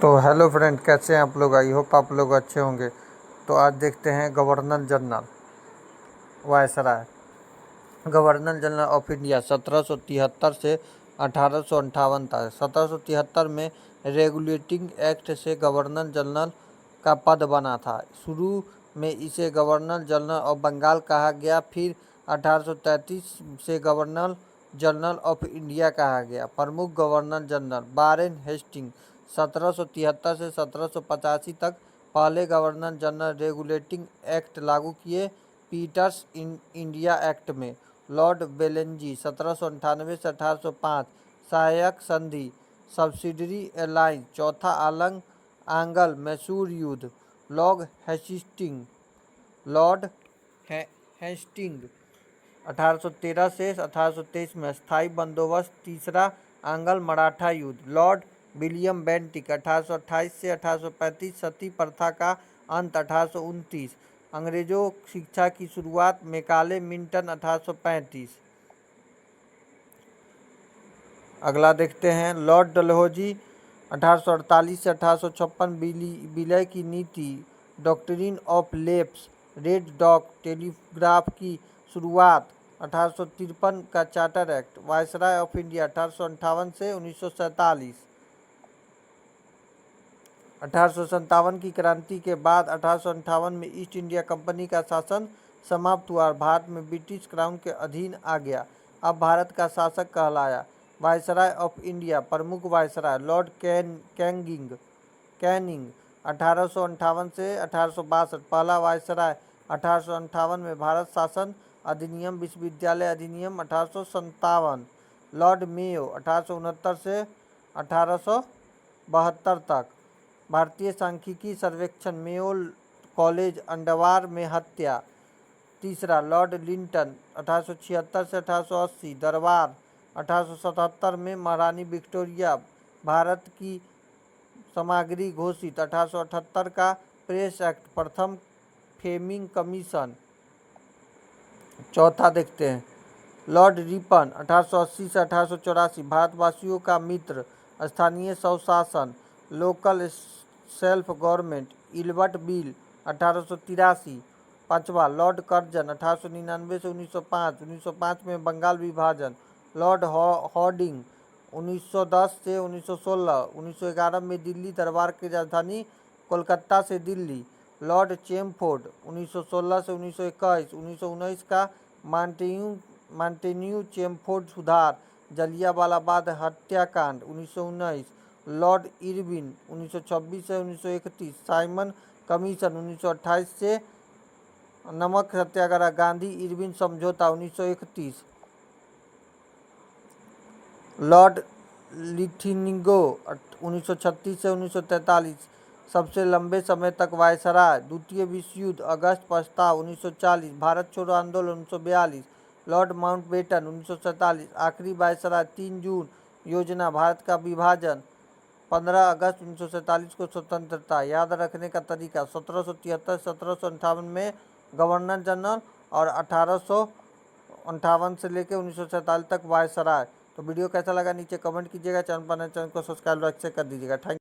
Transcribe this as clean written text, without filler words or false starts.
तो hello friend, कैसे हैं आप लोग। आई होप आप लोग अच्छे होंगे। तो आज देखते हैं governor general viceroy. Governor general of India 1773 से 1858 तक। 1773 में रेगुलेटिंग एक्ट से गवर्नर जनरल का पद बना था। शुरू में इसे गवर्नर जनरल ऑफ बंगाल कहा गया, फिर 1833 से गवर्नर जनरल ऑफ इंडिया कहा गया। प्रमुख गवर्नर जनरल वारेन हेस्टिंग 1773 से 1785 तक। पहले गवर्नर जनरल रेगुलेटिंग एक्ट लागू किए पीटर्स इंडिया एक्ट में। लॉर्ड बेलेंजी 1798 से 1805। सहायक संधि सब्सिडरी एलायंस। चौथा आंग्ल मैसूर युद्ध। लॉर्ड हेस्टिंग 1813 से 1823 में स्थायी बंदोबस्त। तीसरा आंग्ल मराठा युद्ध। लॉर्ड विलियम बेंटिक 1828 से 1835। सती प्रथा का अंत 1829। अंग्रेजों शिक्षा की शुरुआत। Macaulay Milton 1835। अगला देखते हैं लॉर्ड डलहौजी 1848 से 1856। विलय की नीति। Doctrine of lapse. रेड डॉक टेलीग्राफ की शुरुआत। 1853 का charter act. Viceroy of India 1858 से 1947। 1857 की क्रांति के बाद 1858 में ईस्ट इंडिया कंपनी का शासन समाप्त हुआ और भारत में ब्रिटिश क्राउन के अधीन आ गया। अब भारत का शासक कहलाया। Viceroy of India. प्रमुख वायसराय लॉर्ड कैनिंग 1858 से 1862। पहला वायसराय 1858 में। भारत शासन अधिनियम विश्वविद्यालय अधिनियम 1857। लॉर्ड मेयो 1869 से 1872 तक। भारतीय सांख्यिकी सर्वेक्षण। मेयो कॉलेज अंडवार में हत्या। तीसरा लॉर्ड लिंटन 1876 से 1880। दरबार 1877 में। महारानी विक्टोरिया। भारत की सामग्री घोषित। 1878 का प्रेस एक्ट। प्रथम फेमिंग कमीशन। चौथा देखते हैं लॉर्ड रिपन 1880 से 1884। भारतवासियों का मित्र। स्थानीय स्वशासन। Local self government. Ilbert bill 1883। पांचवा लॉर्ड कर्जन 1899 से 1905। 1905 में बंगाल विभाजन। लॉर्ड हॉर्डिंग 1910 से 1916। 1911 में दिल्ली दरबार की राजधानी कोलकाता से दिल्ली। लॉर्ड चेमफोर्ड 1916 से 1921। 1919 का मांटेन्यू चेमफोर्ड सुधार। जलियांवाला बाग हत्याकांड 1919। लॉर्ड इरविन 1926 से 1931। साइमन कमीशन 1928 से। नमक सत्याग्रह। गांधी इरविन समझौता 1931। लॉर्ड लिथिंगो 1936 से 1943। सबसे लंबे समय तक वायसराय। द्वितीय विश्व युद्ध। अगस्त प्रस्ताव 1940। भारत छोड़ो आंदोलन 1942। Lord Mountbatten 1947। आखिरी वायसराय 3 जून योजना। भारत का विभाजन। 15 अगस्त 1947 को स्वतंत्रता। याद रखने का तरीका 1773 1758 में गवर्नर जनरल और 1858 से लेकर 1947 तक वायसराय। तो वीडियो कैसा लगा नीचे कमेंट कीजिएगा। चैनल पर नए चैनल को सब्सक्राइब लाइक कर दीजिएगा। थैंक